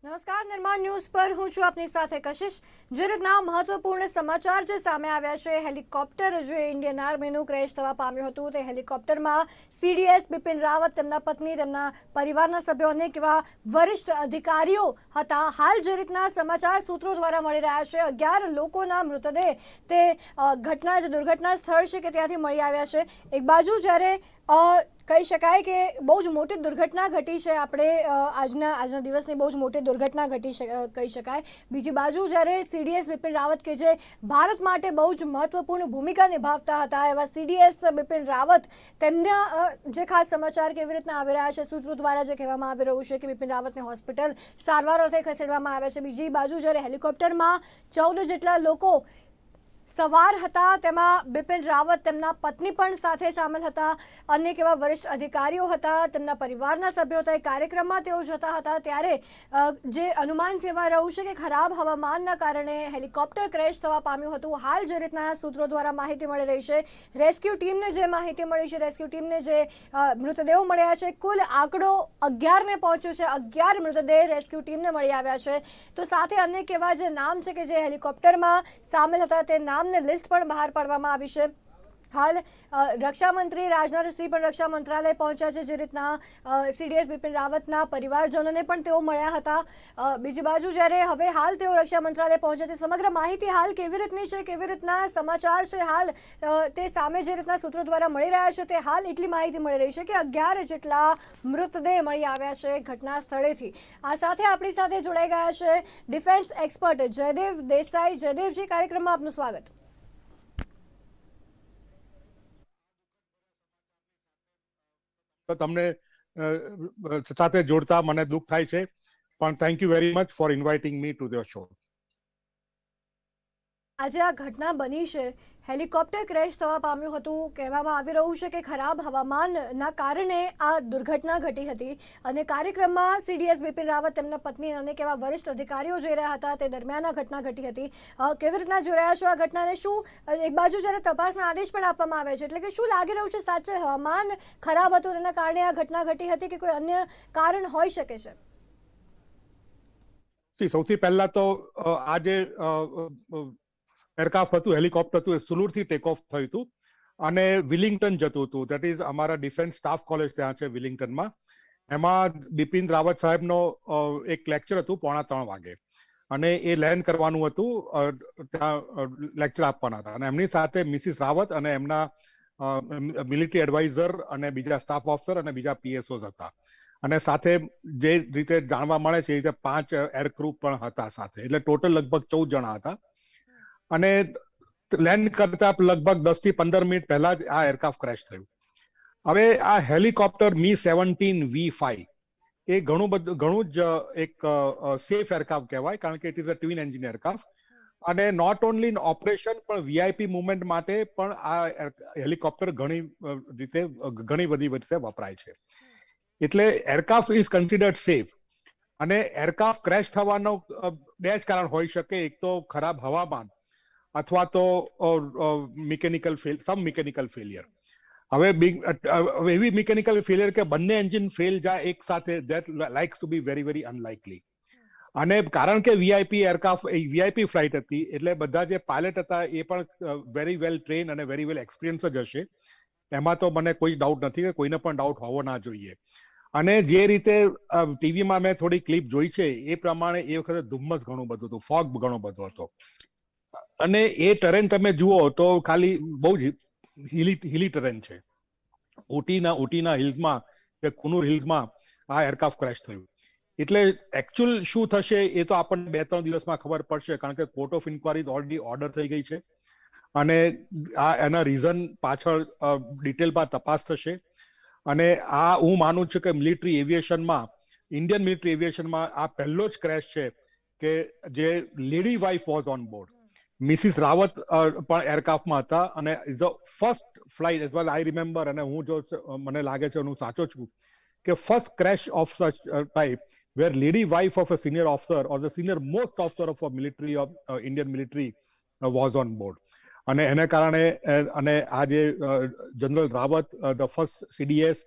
નમસ્કાર, નિર્માણ ન્યૂઝ પર હું છું આપની સાથે કશિશ। જે રીતના મહત્વપૂર્ણ સમાચાર જે સામે આવ્યા છે, હેલિકોપ્ટર જે ઇન્ડિયન આર્મીનું ક્રેશ થવા પામ્યું હતું, તે હેલિકોપ્ટરમાં સીડીએસ બિપિન રાવત, તેમના પત્ની, તેમના પરિવારના સભ્યો, અનેક એવા વરિષ્ઠ અધિકારીઓ હતા। હાલ જે રીતના સમાચાર સૂત્રો દ્વારા મળી રહ્યા છે, 11 લોકોના મૃતદેહ તે દુર્ઘટના સ્થળ છે કે ત્યાંથી મળી આવ્યા છે। એક બાજુ જ્યારે કહી શકાય કે બહુ જ મોટી દુર્ઘટના ઘટી છે, આપણે આજના દિવસની બહુ જ મોટી દુર્ઘટના ઘટી કહી શકાય। બીજી બાજુ જ્યારે સીડીએસ બિપિન રાવત કે જે ભારત માટે બહુ જ મહત્વપૂર્ણ ભૂમિકા નિભાવતા હતા, એવા સીડીએસ બિપિન રાવત, તેમના જે ખાસ સમાચાર કેવી રીતના આવી રહ્યા છે, સૂત્રો દ્વારા જે કહેવામાં આવી રહ્યું છે કે બિપિન રાવતને હોસ્પિટલ સારવાર અર્થે ખસેડવામાં આવ્યા છે। બીજી બાજુ જ્યારે હેલિકોપ્ટરમાં 14 જેટલા લોકો સવાર હતા, તેમાં બિપિન રાવત, તેમના પત્ની પણ સાથે સામેલ હતા, અનેક એવા વરિષ્ઠ અધિકારીઓ હતા, તેમના પરિવારના સભ્યો હતા। કાર્યક્રમમાં તેઓ જતા હતા ત્યારે જે અનુમાન સેવાઈ રહ્યું છે કે ખરાબ હવામાનના કારણે હેલિકોપ્ટર ક્રેશ થવા પામ્યું હતું। હાલ જે રીતના સૂત્રો દ્વારા માહિતી મળી રહી છે, રેસ્ક્યુ ટીમને જે માહિતી મળી છે, રેસ્ક્યુ ટીમને જે મૃતદેહો મળ્યા છે, કુલ આંકડો 11ને પહોંચ્યો છે। 11 મૃતદેહ રેસ્ક્યુ ટીમને મળી આવ્યા છે। તો સાથે અનેક એવા જે નામ છે કે જે હેલિકોપ્ટરમાં સામેલ હતા, તે નામને લિસ્ટ પણ બહાર પાડવામાં આવી છે। હાલ રક્ષામંત્રી રાજનાથસિંહ પણ રક્ષા મંત્રાલય પહોંચ્યા છે, જે રીતના સીડીએસ બિપિન રાવતના પરિવારજનોને પણ તેઓ મળ્યા હતા। બીજી બાજુ જ્યારે હવે હાલ તેઓ રક્ષા મંત્રાલય પહોંચ્યા છે, સમગ્ર માહિતી હાલ કેવી રીતની છે, કેવી રીતના સમાચાર છે, હાલ તે સામે જે રીતના સૂત્રો દ્વારા મળી રહ્યા છે, તે હાલ એટલી માહિતી મળી રહી છે કે 11 જેટલા મૃતદેહ મળી આવ્યા છે ઘટના સ્થળેથી। આ સાથે આપણી સાથે જોડાઈ ગયા છે ડિફેન્સ એક્સપર્ટ જયદેવ દેસાઈ। જયદેવજી, કાર્યક્રમમાં આપનું સ્વાગત। તો તમને સાથે જોડતા મને દુઃખ થાય છે, પણ thank you very much for inviting me to the show. આજે આ ઘટના બની છે, હેલિકોપ્ટર ક્રેશ થવા પામ્યું હતું, કહેવામાં આવી રહ્યું છે કે ખરાબ હવામાનના કારણે આ દુર્ઘટના ઘટી હતી, અને કાર્યક્રમમાં સીડીએસ બિપિન રાવત, તેમના પત્ની, અનેક એવા વરિષ્ઠ અધિકારીઓ જઈ રહ્યા હતા, તે દરમિયાન આ ઘટના ઘટી હતી। કેવી રીતના જોઈ રહ્યા છો આ ઘટનાને? શું એક બાજુ જ્યારે તપાસના આદેશ પણ આપવામાં આવે છે, એટલે કે શું લાગી રહ્યું છે, સાચે હવામાન ખરાબ હતું તેના કારણે આ ઘટના ઘટી હતી કે કોઈ અન્ય કારણ હોઈ શકે છે? સૌથી પહેલા તો આ જે એરક્રાફ્ટ હતું, હેલિકોપ્ટર હતું, એ સુલુરથી ટેક ઓફ થયું હતું અને વિલિંગ્ટન જતું હતું। દેટ ઇઝ અમારા ડિફેન્સ સ્ટાફ કોલેજ ત્યાં છે વિલિંગ્ટનમાં। એમાં બિપિન રાવત સાહેબનો એક લેક્ચર હતું 2:45 વાગે, અને એ લેન્ડ કરવાનું હતું, ત્યાં લેક્ચર આપવાના હતા, અને એમની સાથે મિસિસ રાવત અને એમના મિલિટરી એડવાઇઝર અને બીજા સ્ટાફ ઓફિસર અને બીજા પીએસઓસ હતા, અને સાથે જે રીતે જાણવા મળે છે એ રીતે 5 એરક્રૂ પણ હતા સાથે, એટલે ટોટલ લગભગ 14 જણા હતા। અને લેન્ડ કરતા લગભગ 10 થી 15 મિનિટ પહેલા જ આ એરક્રાફ્ટ ક્રેશ થયું। હવે આ હેલિકોપ્ટર Mi-17V5 એ ઘણું જ એક સેફ એરક્રાફ્ટ કહેવાય, કારણ કે it is a twin engine aircraft, અને નોટ ઓનલી ઇન ઓપરેશન પણ વીઆઈપી મુવમેન્ટ માટે પણ આ હેલિકોપ્ટર ઘણી બધી રીતે વપરાય છે। એટલે એરક્રાફ્ટ ઇઝ કન્સિડર્ડ સેફ। અને એરક્રાફ્ટ ક્રેશ થવાનો બે જ કારણ હોઈ શકે, એક તો ખરાબ હવામાન અથવા તો મિકેનિકલ ફેલિયર। હવે એવી મિકેનિકલ ફેલિયર કે બંને એન્જિન ફેલ જાય એક સાથે, that likes to be very very unlikely. અને કારણ કે વીઆઈપી ફ્લાઇટ હતી, એટલે બધા જે પાયલટ હતા એ પણ વેરી વેલ ટ્રેન અને વેરી વેલ એક્સપિરિયન્સ જ હશે, એમાં તો મને કોઈ ડાઉટ નથી કે કોઈને પણ ડાઉટ હોવો ના જોઈએ। અને જે રીતે ટીવીમાં મેં થોડી ક્લિપ જોઈ છે એ પ્રમાણે એ વખતે ધુમ્મસ ઘણું બધું હતું, ફોગ ઘણો બધો હતો, અને એ ટરેન તમે જુઓ તો ખાલી બહુ જ હિલી ટરેન છે। ઊટીના હિલ્સમાં કે કુનુર હિલ્સમાં આ એરક્રાફ્ટ ક્રેશ થયું। એટલે એકચ્યુઅલ શું થશે એ તો આપણને 2-3 દિવસમાં ખબર પડશે, કારણ કે court of inquiry already order થઈ ગઈ છે, અને આ એના રીઝન પાછળ ડિટેલમાં તપાસ થશે। અને આ હું માનું છું કે ઇન્ડિયન મિલિટરી એવિએશનમાં આ પહેલો જ ક્રેશ છે કે જે lady wife was on board. Mrs Rawat પણ એરક્રાફ્ટમાં હતા, અને is the first flight as well I remember, અને મને લાગે છે હું સાચો છું કે first crash of such type where lady wife of a senior officer or the senior most officer of Indian military was on board. અને એને કારણે અને આ જે general Rawat, the first CDS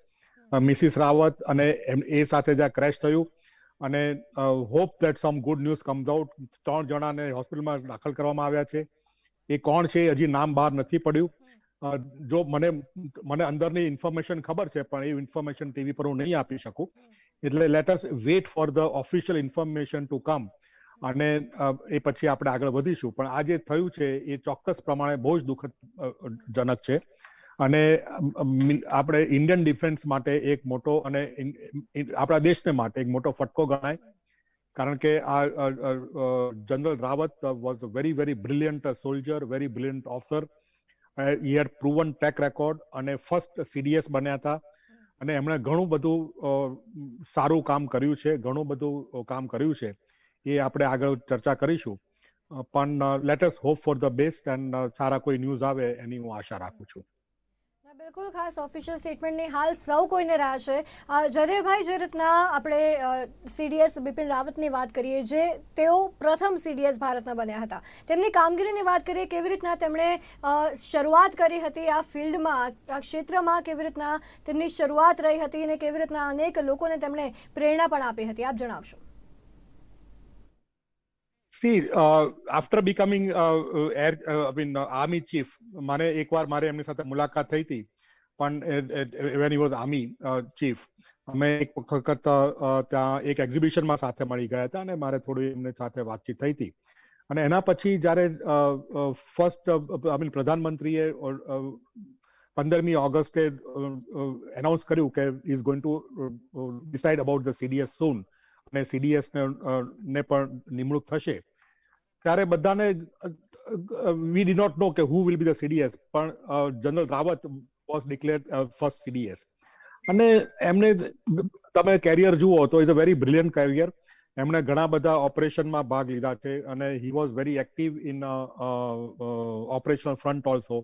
Mrs Rawat, અને એ સાથે જ્યાં ક્રેશ થયું, અને hope that sum good news comes out. 3 જણાને હોસ્પિટલમાં દાખલ કરવામાં આવ્યા છે. એ કોણ છે હજી નામ બહાર નથી પડ્યું. જો મને અંદરની ઇન્ફોર્મેશન ખબર છે, પણ એ ઇન્ફોર્મેશન ટીવી પર હું નહીં આપી શકું. એટલે let us wait for the official information to come, અને એ પછી આપણે આગળ વધીશું. પણ આ જે થયું છે એ ચોક્કસ પ્રમાણે બહુ જ દુઃખદજનક છે, અને આપણે ઇન્ડિયન ડિફેન્સ માટે એક મોટો, અને આપણા દેશને માટે એક મોટો ફટકો ગણાય. કારણ કે આ general Rawat was a very very brilliant soldier, very brilliant officer. He had proven track record, અને ફર્સ્ટ સીડીએસ બન્યા હતા, અને એમણે ઘણું બધું સારું કામ કર્યું છે, ઘણું બધું કામ કર્યું છે. એ આપણે આગળ ચર્ચા કરીશું. પણ let us hope for the best, and સારા કોઈ ન્યૂઝ આવે એની હું આશા રાખું છું. બિલકુલ, ખાસ ઓફિશિયલ સ્ટેટમેન્ટની હાલ સૌ કોઈને રાહ છે. જયદેવભાઈ, જે રીતના આપણે સીડીએસ બિપિન રાવતની વાત કરીએ, જે તેઓ પ્રથમ સીડીએસ ભારતના બન્યા હતા, તેમની કામગીરીની વાત કરીએ, કેવી રીતના તેમણે શરૂઆત કરી હતી આ ફિલ્ડમાં, આ ક્ષેત્રમાં કેવી રીતના તેમની શરૂઆત રહી હતી, અને કેવી રીતના અનેક લોકોને તેમણે પ્રેરણા પણ આપી હતી, આપ જણાવશો. See, after becoming army chief, મને એકવાર મારે એમની સાથે મુલાકાત થઈ હતી, પણ when he was army chief, અમે એક વખત ત્યાં એક એક્ઝિબિશનમાં સાથે મળી ગયા હતા, અને મારે થોડી એમની સાથે વાતચીત થઈ હતી. અને એના પછી જ્યારે ફર્સ્ટ પ્રધાનમંત્રીએ 15મી ઓગસ્ટે એનાઉન્સ કર્યું કે is going to decide about the CDS soon, અને સીડીએસ ને પણ નિમણૂક થશે, ત્યારે બધાને વી ડી નોટ નો કે who will be the CDS, પણ general Rawat was declared first CDS. અને એમને તમે કેરિયર જુઓ તો is a very brilliant career. એમણે ઘણા બધા ઓપરેશનમાં ભાગ લીધા છે, અને he was very active in operational front also,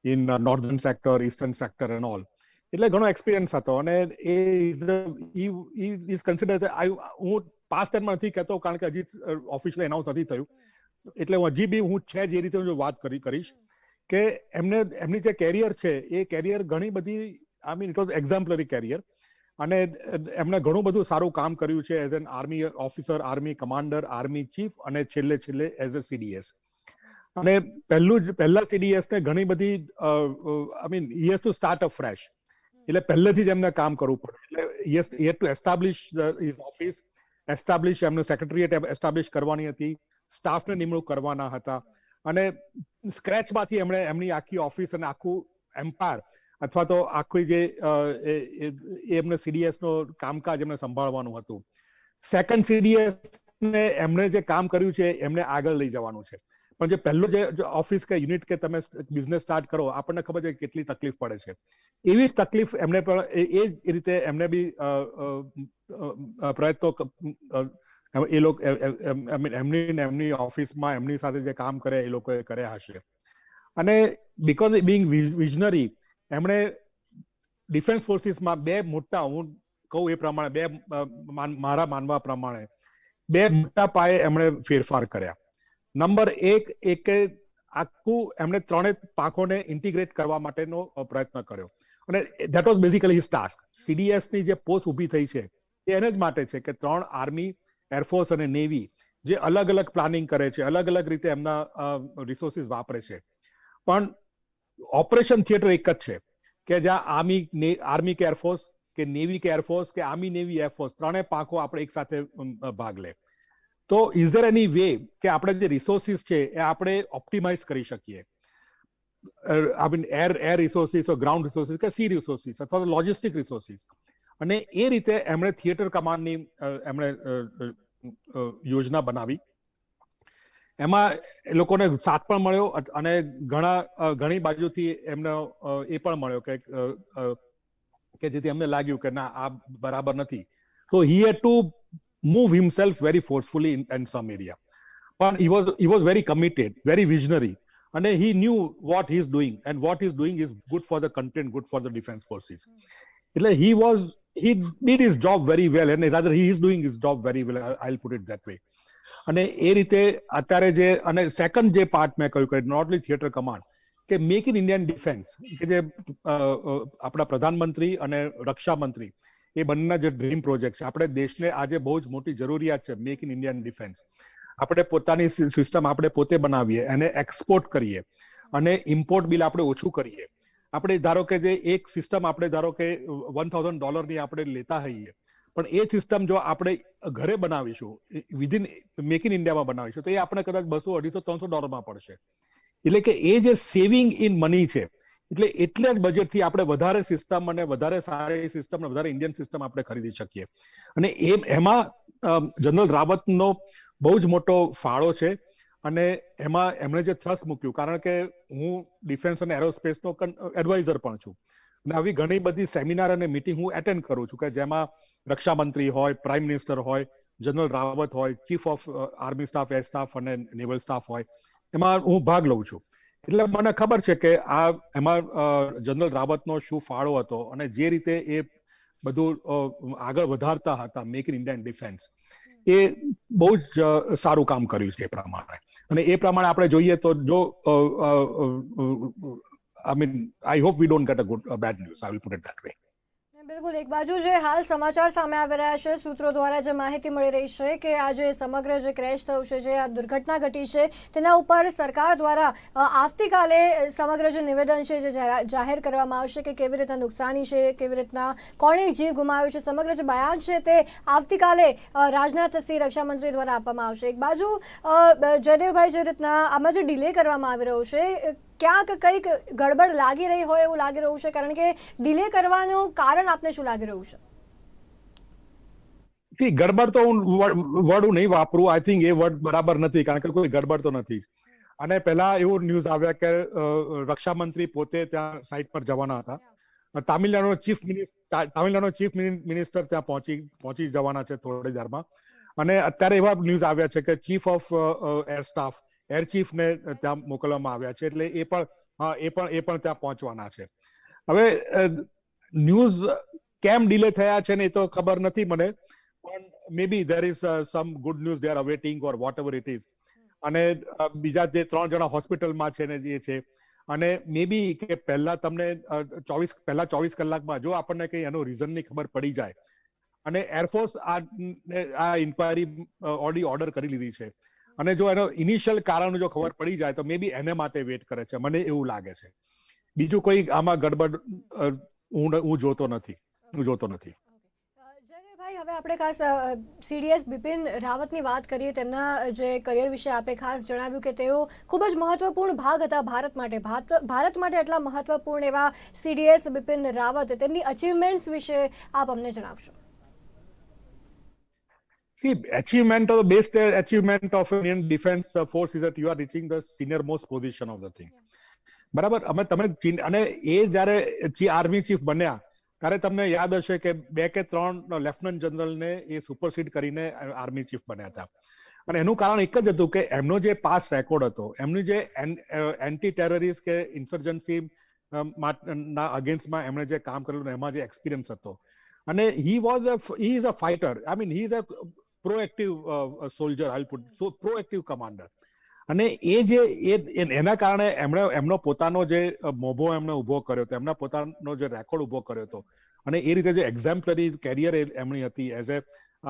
in northern sector, eastern sector and all. એટલે ઘણો એક્સપિરિયન્સ હતો, અને એ ઇઝ કન્સિડર, હું પાસ્ટ ટાઈમમાં નથી કહેતો કારણ કે હજી ઓફિશિયલી એનાઉન્સ નથી થયું, એટલે હજી બી હું છે જે રીતે જો વાત કરીશ કે એમની જે કેરિયર છે એ કેરિયર ઘણી બધી, I mean it was exemplary career, અને એમણે ઘણું બધું સારું કામ કર્યું છે as an army officer, army commander, army chief, અને છેલ્લે એઝ અ સીડીએસ. અને પહેલા સીડીએસ ને ઘણી બધી, I mean he has to start a fresh, એટલે પહેલેથી જ એમને કામ કરવું પડે. એટલે he had to establish his office, establish, એમનું સેક્રેટરીએટ એસ્ટાબ્લિશ કરવાની હતી, સ્ટાફને નિમણૂક કરવાના હતા, અને સ્ક્રેચમાંથી એમણે એમની આખી ઓફિસ અને આખું એમ્પાયર, અથવા તો આખી જે એમને સીડીએસ નો કામકાજ એમને સંભાળવાનું હતું. સેકન્ડ સીડીએસ ને એમણે જે કામ કર્યું છે એમને આગળ લઈ જવાનું છે. પણ જે પહેલો જે ઓફિસ કે યુનિટ કે તમે બિઝનેસ સ્ટાર્ટ કરો, આપણને ખબર છે કેટલી તકલીફ પડે છે. એવી જ તકલીફ એમને પણ, એ જ રીતે એમને બી પ્રયત્નો, એ લોકો એમની ઓફિસમાં એમની સાથે જે કામ કરે એ લોકોએ કર્યા હશે. અને બીકોઝ બિંગ વિઝનરી, એમણે ડિફેન્સ ફોર્સિસમાં બે મોટા, હું કહું એ પ્રમાણે, મારા માનવા પ્રમાણે બે મોટા પાયે એમણે ફેરફાર કર્યા. નંબર એક કે આખું એમણે ત્રણેય પાંખોને ઇન્ટિગ્રેટ કરવા માટેનો પ્રયત્ન કર્યો, અને that was basically his task. CDS ની જે પોસ્ટ ઊભી થઈ છે એ એને જ માટે છે કે 3 આર્મી, એરફોર્સ અને નેવી જે અલગ અલગ પ્લાનિંગ કરે છે, અલગ અલગ રીતે એમના રિસોર્સિસ વાપરે છે, પણ ઓપરેશન થિયેટર એક જ છે કે જ્યાં આર્મી કે એરફોર્સ કે નેવી કે એરફોર્સ કે આર્મી નેવી એરફોર્સ ત્રણેય પાંખો આપણે એક સાથે ભાગ લે. તો ઇઝ ધેર એની વે કે આપણે જે રિસોર્સિસ છે એ આપણે ઓપ્ટિમાઇઝ કરી શકીએ? I mean air resources, ground resources કે સી રિસોર્સિસ અથવા લોજિસ્ટિક રિસોર્સિસ. અને એ રીતે એમણે થિયેટર કમાન્ડની એમણે યોજના બનાવી. એમાં એ લોકોને સાથ પણ મળ્યો, અને ઘણી બાજુથી એમને એ પણ મળ્યો કે જેથી એમને લાગ્યું કે ના, આ બરાબર નથી. So he had to move himself very forcefully in some area. But he was very committed, very visionary, and he knew what he's doing, and what he's doing is good for the country and good for the defense forces. એટલે he did his job very well, and rather he is doing his job very well, I'll put it that way. અને એ રીતે અત્યારે જે, અને second જે part મેં કહ્યું કે નોટ ઓન્લી થિયેટર કમાન્ડ, કે મેક ઇન ઇન્ડિયન ડિફેન્સ, કે જે આપણા પ્રધાનમંત્રી અને રક્ષા મંત્રી એ બંનેના જે ડ્રીમ પ્રોજેક્ટ છે. આપણે દેશને આજે બહુ જ મોટી જરૂરિયાત છે મેક ઇન ઇન્ડિયન ડિફેન્સ. આપણે પોતાની સિસ્ટમ આપણે પોતે બનાવીએ, એને એક્સપોર્ટ કરીએ અને ઇમ્પોર્ટ બિલ આપણે ઓછું કરીએ. આપણે ધારો કે જે એક સિસ્ટમ આપણે ધારો કે $1,000 આપણે લેતા હોઈએ, પણ એ સિસ્ટમ જો આપણે ઘરે બનાવીશું, વિધિન મેક ઇન ઇન્ડિયામાં બનાવીશું, તો એ આપણે કદાચ $200, $250, $300 પડશે. એટલે કે એ જે સેવિંગ ઇન મની છે, એટલે જ બજેટથી આપણે વધારે સિસ્ટમ અને વધારે સારી સિસ્ટમ અને વધારે ઇન્ડિયન સિસ્ટમ આપણે ખરીદી શકીએ. અને એમાં જનરલ રાવતનો બહુ જ મોટો ફાળો છે. અને એમાં એમણે જે થ્રસ્ટ મૂક્યું, કારણ કે હું ડિફેન્સ અને એરોસ્પેસનો એડવાઇઝર પણ છું, અને આવી ઘણી બધી સેમિનાર અને મીટિંગ હું એટેન્ડ કરું છું, કે જેમાં રક્ષા મંત્રી હોય, પ્રાઇમ મિનિસ્ટર હોય, જનરલ રાવત હોય, chief of army staff, air staff અને નેવલ સ્ટાફ હોય, એમાં હું ભાગ લઉં છું. એટલે મને ખબર છે કે એમાં જનરલ રાવતનો શું ફાળો હતો અને જે રીતે એ બધું આગળ વધારતા હતા મેક ઇન ઇન્ડિયન ડિફેન્સ, એ બહુ જ સારું કામ કર્યું છે એ પ્રમાણે. અને એ પ્રમાણે આપણે જોઈએ તો જો I mean, I hope we don't get bad news. I will put it that way. બિલકુલ, એક બાજુ જે હાલ સમાચાર સામે આવી રહ્યા છે, સૂત્રો દ્વારા જે માહિતી મળી રહી છે કે આ જે સમગ્ર જે ક્રેશ થયું છે, જે આ દુર્ઘટના ઘટી છે, તેના ઉપર સરકાર દ્વારા આવતીકાલે સમગ્ર જે નિવેદન છે જે જાહેર કરવામાં આવશે કે કેવી રીતના નુકસાની છે, કેવી રીતના કોણે જીવ ગુમાવ્યો છે, સમગ્ર જે બયાન છે તે આવતીકાલે રાજનાથસિંહ રક્ષામંત્રી દ્વારા આપવામાં આવશે. એક બાજુ જયદેવભાઈ, જે રીતના આમાં જે ડિલે કરવામાં આવી રહ્યો છે, ક્યાંક કંઈક ગડબડ લાગી રહી હોય એવું લાગી રહ્યું છે, કારણ કે ડિલે કરવાનું કારણ આપને શું લાગી રહ્યું છે? ગડબડ તો વર્ડ હું નહીં વાપરું. આઈ થિંક એ વર્ડ બરાબર નથી, કારણ કે કોઈ ગડબડ તો નથી. અને પહેલા એવું ન્યૂઝ આવ્યા કે રક્ષા મંત્રી પોતે ત્યાં સાઇટ પર જવાના હતા. તામિલનાડુનો ચીફ મિનિસ્ટર ત્યાં પહોંચી જવાના છે થોડી દેરમાં. અને અત્યારે એવા ન્યૂઝ આવ્યા છે કે chief of air staff, air ચીફને ત્યાં મોકલવામાં આવ્યા છે. એટલે એ પણ ત્યાં પહોંચવાના છે. હવે ન્યૂઝ કેમ ડિલે થયા છે ને એ તો ખબર નથી મને, પણ may be there is some good news they are awaiting or whatever it is. અને બીજા જે 3 જણા હોસ્પિટલમાં છે ને જે છે, અને મે બી કે પહેલા 24 કલાકમાં જો આપણને કઈ એનો રીઝનની ખબર પડી જાય, અને એરફોર્સ આ ઇન્ક્વાયરી ઓર્ડર કરી લીધી છે, અને જો એનો ઇનિશિયલ કારણ જો ખબર પડી જાય તો મે બી એને માટે વેટ કરે છે, મને એવું લાગે છે. બીજું કોઈ આમાં ગડબડ હું જોતો નથી. જયદેવભાઈ, હવે આપણે ખાસ સીડીએસ બિપિન રાવતની વાત કરીએ. તેમના જે કરિયર વિશે આપે ખાસ જણાવ્યું કે તેઓ ખૂબ જ મહત્વપૂર્ણ ભાગ હતા ભારત માટે એટલા મહત્વપૂર્ણ એવા સીડીએસ બિપિન રાવત, તેમની અચીવમેન્ટ્સ વિશે આપ અમને જણાવશો. See, achievement or the best achievement of Indian Defence Force is that you are reaching the senior most position of the thing. બરાબર. અને એ જયારે આર્મી ચીફ બન્યા ત્યારે તમને યાદ હશે કે 2 કે 3 લેફ્ટનન્ટ જનરલને એ સુપરસીડ કરીને આર્મી ચીફ બન્યા હતા. અને એનું કારણ એક જ હતું કે એમનો જે પાસ રેકોર્ડ હતો, એમની જે એન્ટી ટેરરિસ્ટ કે ઇન્સર્જન્સી ના અગેન્સ્ટમાં એમણે જે કામ કરેલું એમાં જે એક્સપિરિયન્સ હતો, અને he is a fighter. I mean, he is a proactive soldier, I'll put so proactive commander. અને એના કારણે એમનો પોતાનો જે મોભો એમણે ઉભો કર્યો હતો, એમના પોતાનો જે રેકોર્ડ ઉભો કર્યો હતો, અને એ રીતે જે એક્ઝામ્પલરી કેરિયર એમની હતી as a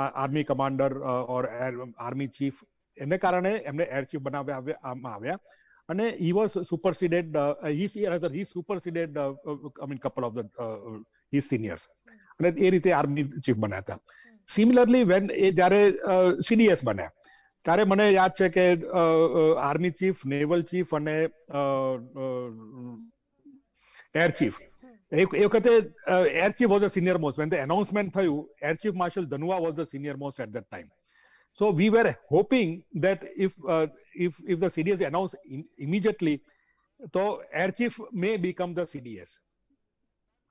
army commander or army chief, એને કારણે એમને એર ચીફ બનાવવામાં આવ્યા. અને he was superseded, he superseded couple of his seniors, અને એ રીતે આર્મી ચીફ બન્યા હતા. સિમિલરલી જ્યારે સીડીએસ બન્યા ત્યારે મને યાદ છે કે આર્મી ચીફ, નેવલ ચીફ અને એર ચીફ, એ વખતે air chief was the senior most. When the announcement થયું, air chief marshal Dhanoa was the senior most at that time. So we were hoping that if the CDS announced immediately, so air chief may become the CDS.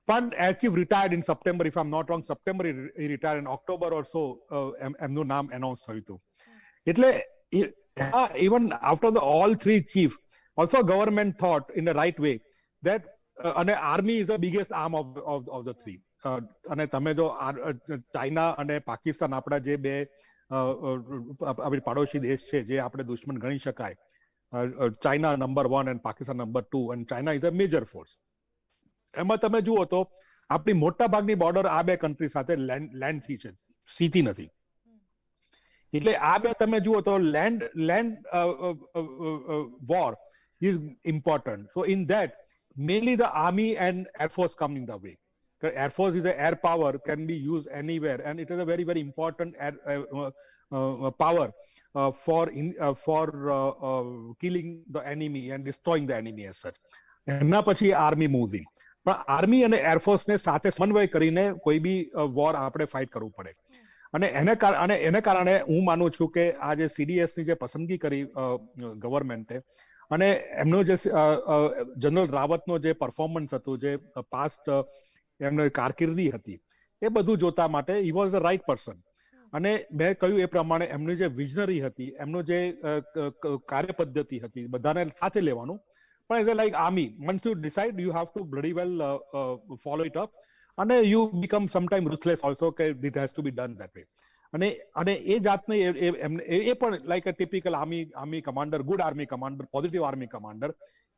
But air chief retired in September, if I'm not wrong. September he retired. In October or so, એમનું નામ announce થયું હતું. એટલે even after all 3 chief, also government thought in the right way that અને army is the biggest arm of the 3. અને તમે જો China અને પાકિસ્તાન, આપણા જે બે પાડોશી દેશ છે જે આપણે દુશ્મન ગણી શકાય, ચાઇના નંબર 1 અને પાકિસ્તાન નંબર 2, અને China is a major force. એમાં તમે જુઓ તો આપણી મોટા ભાગની બોર્ડર આ બે કન્ટ્રી સાથે લેન્ડથી છે, સીથી નથી. એટલે આ બે તમે જુઓ તો land war is important. So in that, mainly the army and air force come in the way. Air force is a air power, can be used anywhere, and it is a very very important power for killing the enemy and destroying the enemy as such. એમના પછી army moves in. પણ army અને air force ને સાથે સમન્વય કરીને કોઈ બી war આપણે ફાઇટ કરવું પડે. અને એને કારણે હું માનું છું કે આ જે CDS ની જે પસંદગી કરી ગવર્મેન્ટે, અને એમનો જે જનરલ રાવતનો જે પરફોર્મન્સ હતું, જે પાસ્ટ એમનો કારકિર્દી હતી, એ બધું જોતા માટે he was the right person. અને મેં કહ્યું એ પ્રમાણે એમની જે વિઝનરી હતી, એમનો જે કાર્ય પદ્ધતિ હતી, બધાને સાથે લેવાનું. પણ as like army, once you decide you have to bloody well follow it up, અને you become sometime ruthless also કે it has to be done that way. અને એ જાતને એ પણ like a typical army commander, good army commander, positive army commander,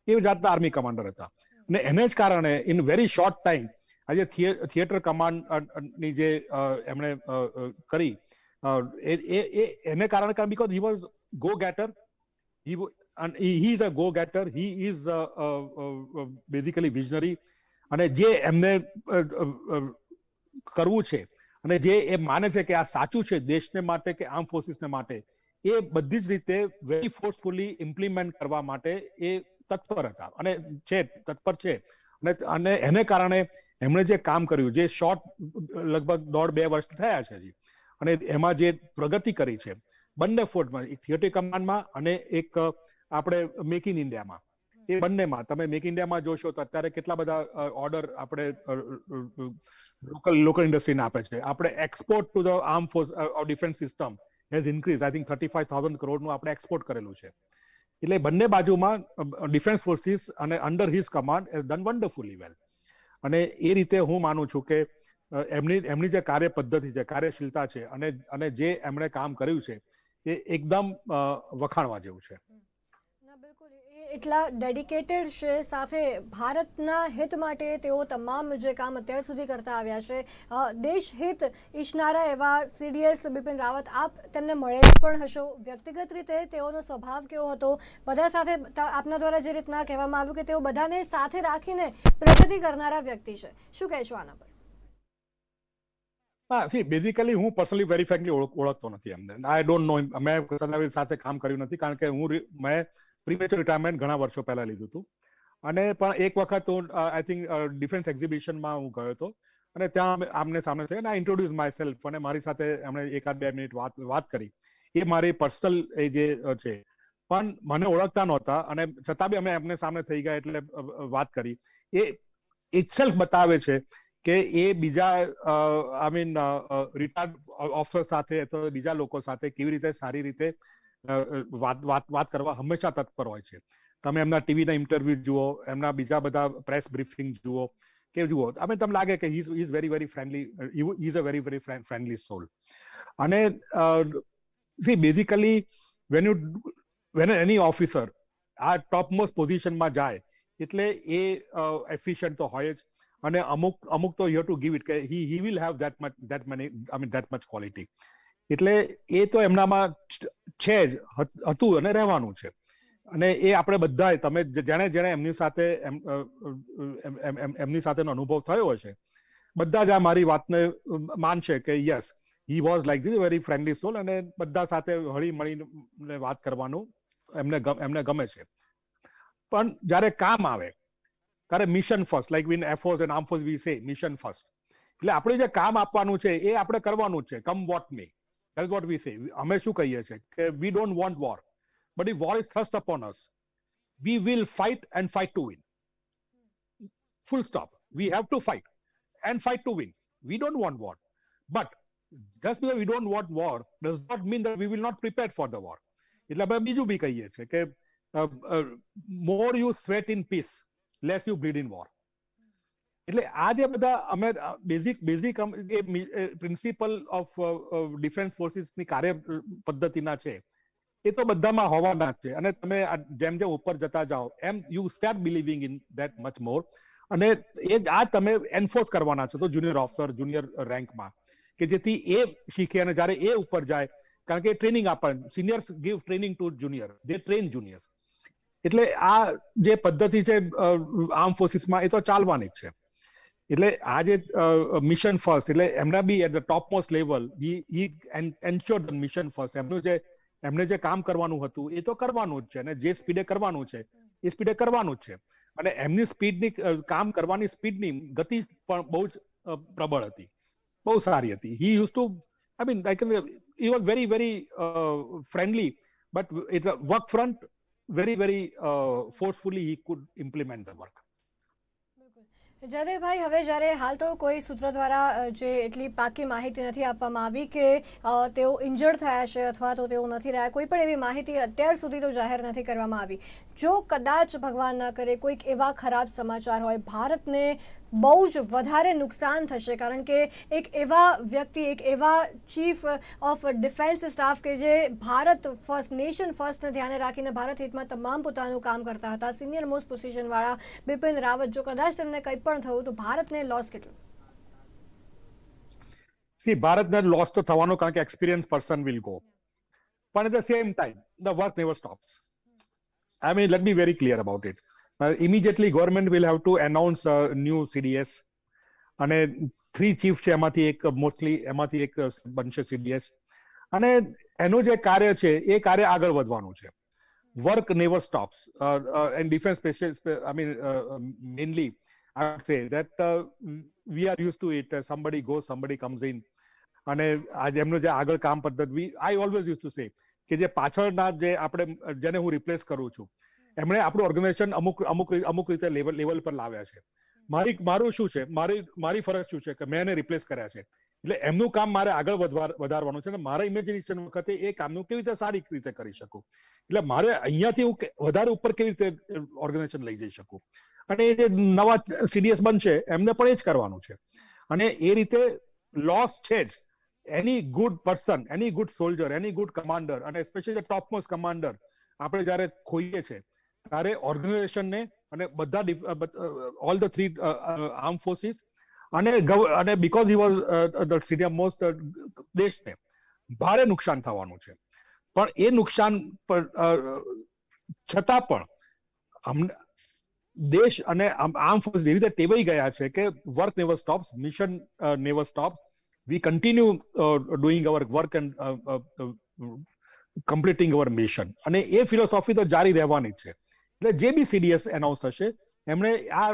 એ જાતના army commander હતા. અને એને જ કારણે ઇન વેરી શોર્ટ ટાઈમ આજે થિયેટર કમાન્ડની જે એમણે કરી, એને કારણે, because he was go getter, he is a go getter, he is basically visionary, અને જે એમને કરવું છે અને જે એ માને છે કે આ સાચું છે દેશને માટે કે આર્મ ફોર્સિસને માટે, એ બધી જ રીતે વેરી ફોર્સફુલી ઇમ્પ્લિમેન્ટ કરવા માટે એ તત્પર હતા અને તત્પર છે. અને એને કારણે એમણે જે કામ કર્યું, જે શોર્ટ લગભગ 1.5-2 વર્ષ થયા છે હજી, અને એમાં જે પ્રગતિ કરી છે બંને ફોર્સમાં, એક થિયેટર કમાન્ડમાં અને એક આપણે મેક ઇન ઇન્ડિયામાં, એ બંનેમાં તમે મેક ઇન્ડિયામાં જોશો તો અત્યારે કેટલા બધા ઓર્ડર આપણે લોકલ ઇન્ડસ્ટ્રીને આપે છે. આપણે export to the arm force defence system has increase, I think 35,000 કરોડનું આપણે એક્સપોર્ટ કરેલું છે. એટલે બંને બાજુમાં ડિફેન્સ ફોર્સિસ અને under his command has done wonderfully well. અને એ રીતે હું માનું છું કે એમની જે કાર્ય પદ્ધતિ છે, કાર્યશીલતા છે, અને જે એમણે કામ કર્યું છે એ એકદમ વખાણવા જેવું છે. બિલકુલ, એ એટલા ડેડિકેટેડ છે, સાથે ભારતના હિત માટે તેઓ તમામ જે કામ અત્યાર સુધી કરતા આવ્યા છે, દેશ હિત ઈચ્છનારા એવા CDS બિપિન રાવત, આપ તેમને મળેલા પણ હશો. વ્યક્તિગત રીતે તેઓનો સ્વભાવ કેવો હતો? બધા સાથે આપના દ્વારા જે રીતના કહેવામાં આવ્યું કે તેઓ બધાને સાથે રાખીને પ્રગતિ કરનારા વ્યક્તિ છે, શું કહેશો આના પર? હા, સી, બેઝિકલી હું પર્સનલી વેરી ફ્રેન્કલી ઓળખતો નથી એમને. આઈ ડોન્ટ નો, મેં સદાવીર સાથે કામ કર્યું નથી, કારણ કે મેં પ્રીમેચ્યોર રિટાયરમેન્ટ ઘણા વર્ષો પહેલા લીધું હતું. અને પણ એક વખત હું આઈ થિંક ડિફેન્સ એક્ઝિબિશનમાં હું ગયો હતો, અને ત્યાં આમને સામે થઈને આઈ ઇન્ટ્રોડ્યુસ માય સેલ્ફ, અને મારી સાથે એમણે 1-2 મિનિટ વાત કરી. એ મારી પર્સનલ એ જે છે, પણ મને ઓળખતા નહોતા, અને છતાં બી અમે એમને સામે થઈ ગયા એટલે વાત કરી. એ ઇટસેલ્ફ બતાવે છે કે એ બીજા આઈ મીન રિટાયર્ડ ઓફિસર સાથે અથવા બીજા લોકો સાથે કેવી રીતે સારી રીતે વાત કરવા હંમેશા તત્પર હોય છે. તમે એમના ટીવીના ઇન્ટરવ્યુ જુઓ, એમના બીજા બધા પ્રેસ બ્રીફિંગ જુઓ, કે જુઓ, અમે તમને લાગે કે he is very very friendly, he is a very very friendly soul. અને see, basically when any officer આ ટોપ મોસ્ટ પોઝિશનમાં જાય એટલે એ એફિશિયન્ટ તો હોય જ, અને અમુક તો you have to give it કે he will have that much quality. એટલે એ તો એમનામાં છે જ, હતું અને રહેવાનું છે. અને એ આપણે બધા, તમે જેણે એમની સાથેનો અનુભવ થયો હશે, બધા જ આ મારી વાતને માનશે કે yes, he was like this very friendly soul, અને બધા સાથે હળી મળીને વાત કરવાનું એમને ગમે છે. પણ જ્યારે કામ આવે ત્યારે mission first, like we in air force and arm force we say mission first. એટલે આપણે જે કામ આપવાનું છે એ આપણે કરવાનું છે, come what may. That's what we say. અમે શું કહીએ છીએ કે we don't want war, but if war is thrust upon us, we will fight and fight to win. Full stop. We have to fight and fight to win. We don't want war, but just because we don't want war does not mean that we will not prepare for the war. એટલે અમે બીજું બી કહીએ છીએ કે more you sweat in peace, less you bleed in war. એટલે આ જે બધા અમે બેઝિક પ્રિન્સિપલ ઓફ ડિફેન્સ ફોર્સિસની કાર્ય પદ્ધતિના છે, એ તો બધામાં હોવાના જ છે. અને તમે જેમ જેમ ઉપર જતા જાઓ એમ you start believing in that much more. અને એ જ આ તમે એન્ફોર્સ કરવાના છો તો જુનિયર ઓફિસર જુનિયર રેન્કમાં, કે જેથી એ શીખે અને જ્યારે એ ઉપર જાય, કારણ કે ટ્રેનિંગ આપે, seniors give training to junior, they train juniors. એટલે આ જે પદ્ધતિ છે આર્મ ફોર્સિસમાં એ તો ચાલવાની જ છે. એટલે આ જે મિશન ફર્સ્ટ, એટલે એમના be at the top most level he ensure the mission first. એમને જે કામ કરવાનું હતું એ તો કરવાનું જ છે, અને જે સ્પીડે કરવાનું છે એ સ્પીડે કરવાનું જ છે. અને એમની સ્પીડની કામ કરવાની સ્પીડની ગતિ પણ બહુ જ પ્રબળ હતી, બહુ સારી હતી. He use to, I mean he was very very friendly, but it work front very very forcefully he could implement the work. જયદેવભાઈ, હવે જ્યારે હાલ તો કોઈ સૂત્રો દ્વારા જે એટલી પાકી માહિતી નથી આપવામાં આવી કે તેઓ ઇન્જર્ડ થયા છે અથવા તો તેઓ નથી રહ્યા, કોઈ પણ એવી માહિતી અત્યાર સુધી તો જાહેર નથી કરવામાં આવી. જો કદાચ ભગવાન ના કરે કોઈક એવા ખરાબ સમાચાર હોય, ભારતને બહુ જ વધારે નુકસાન થશે, કારણ કે એક એવા વ્યક્તિ, એક એવા ચીફ ઓફ ડિફેન્સ સ્ટાફ કે જે ભારત ફર્સ્ટ, નેશન ફર્સ્ટને ધ્યાને રાખીને ભારત હિતમાં તમામ પોતાનું કામ કરતા હતા, સિનિયર મોસ્ટ પોઝિશનવાળા બિપિન રાવત, જો કદાચ તેમને કંઈ પણ થયું તો ભારતને લોસ કેટલું? સી, ભારતને લોસ તો થવાનો, કારણ કે એક્સપિરિયન્સ પર્સન વિલ ગો, પણ at the same time the work never stops. I mean, let me be very clear about it. Immediately, government will have to announce a new CDS. અને 3 chief છે, એમાંથી એક mostly એમાંથી એક બનશે CDS. અને એનું જે કાર્ય છે એ કાર્ય આગળ વધવાનું છે. Work never stops. And defence special, I mean mainly I would say that we are used to it. Somebody goes, somebody comes in. અને આજે એમનું જે આગળ કામ પદ્ધતિ, I always used to say કે જે પાછળના જે આપણે જેને હું રિપ્લેસ કરું છું, એમણે આપણું ઓર્ગેનાઇઝેશન અમુક રીતે લેવલ પર લાવ્યા છે. મારું શું છે, મારી ફરજ શું છે કે મેં એને રિપ્લેસ કર્યા છે. એટલે એમનું કામ મારે આગળ વધારવાનું છે, અને મારા ઇમેજિનેશન વખતે એ કામનું કેવી રીતે સારી રીતે કરી શકું. એટલે મારે અહીંયાથી હું વધારે ઉપર કેવી રીતે ઓર્ગેનાઇઝેશન લઈ જઈ શકું. અને એ જે નવા CDS બનશે એમને પણ એ જ કરવાનું છે. અને એ રીતે લોસ છે જ. એની ગુડ પર્સન, એની ગુડ સોલ્જર, એની ગુડ કમાન્ડર, અને સ્પેશિયલી ટોપ મોસ્ટ કમાન્ડર આપણે જ્યારે ખોઈએ છે ત્યારે ઓર્ગેનાઇઝેશનને અને બધા ઓલ ધ 3 આર્મ ફોર્સિસ અને because he was the senior most, દેશને ભારે નુકસાન થવાનું છે. પણ એ નુકસાન છતાં પણ દેશ અને આર્મ ફોર્સ એવી રીતે ટેવાઈ ગયા છે કે work never stops, mission never stops. We continue doing our work and completing our mission. અને એ ફિલોસોફી તો જારી રહેવાની છે. એટલે જે બી CDS એનાઉન્સ થશે એમણે આ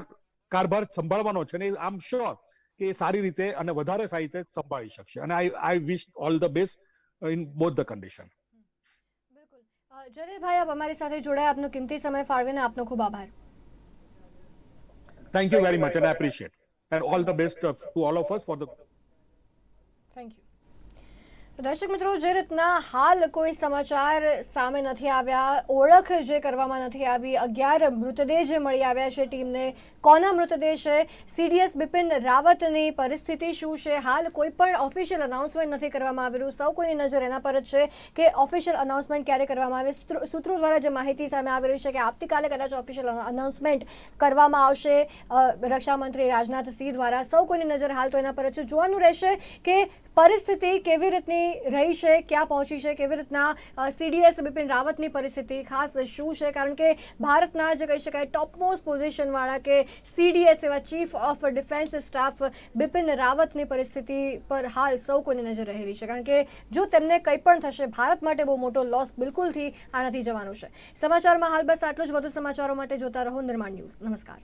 કારભાર સંભાળવાનો છે, અને આઈ એમ શ્યોર કે એ સારી રીતે અને વધારે સારી રીતે સંભાળી શકશે. અને I wish all the best in both the condition. બિલકુલ. જયદેવભાઈ, આપ અમારી સાથે જોડાયા, આપનો કિંમતી સમય ફાળવીને આપનો ખૂબ આભાર. Thank you very much and I appreciate. And all the best to all of us for the. Thank you. દર્શક મિત્રો, જે રીતના હાલ કોઈ સમાચાર સામે નથી આવ્યા, ઓળખ જે કરવામાં નથી આવી, 11 મૃતદેહ જે મળી આવ્યા છે ટીમને, કોના મૃતદેહ છે, CDS બિપિન રાવતની પરિસ્થિતિ શું છે, હાલ કોઈ પણ ઓફિશિયલ અનાઉન્સમેન્ટ નથી કરવામાં આવેલું. સૌ કોઈની નજર એના પર જ છે કે ઓફિશિયલ અનાઉન્સમેન્ટ ક્યારે કરવામાં આવે. સૂત્રો દ્વારા જે માહિતી સામે આવી રહી છે કે આવતીકાલે કદાચ ઓફિશિયલ અનાઉન્સમેન્ટ કરવામાં આવશે રક્ષામંત્રી રાજનાથસિંહ દ્વારા. સૌ કોઈની નજર હાલ તો એના પર જ છે. જોવાનું રહેશે કે પરિસ્થિતિ કેવી રીતની રહી છે, ક્યાં પહોંચી છે, કેવી રીતના CDS બિપિન રાવતની પરિસ્થિતિ ખાસ શું છે, કારણ કે ભારતના જે કહી શકાય ટોપ મોસ્ટ પોઝિશનવાળા કે CDS એવા chief of defence staff Bipin રાવતની પરિસ્થિતિ પર હાલ સૌ કોઈની નજર રહેલી છે. કારણ કે જો તેમને કંઈ પણ થશે, ભારત માટે બહુ મોટો લોસ બિલકુલથી આ નથી જવાનું છે. સમાચારમાં હાલ બસ આટલું જ. વધુ સમાચારો માટે જોતા રહો નિર્માણ ન્યૂઝ. નમસ્કાર.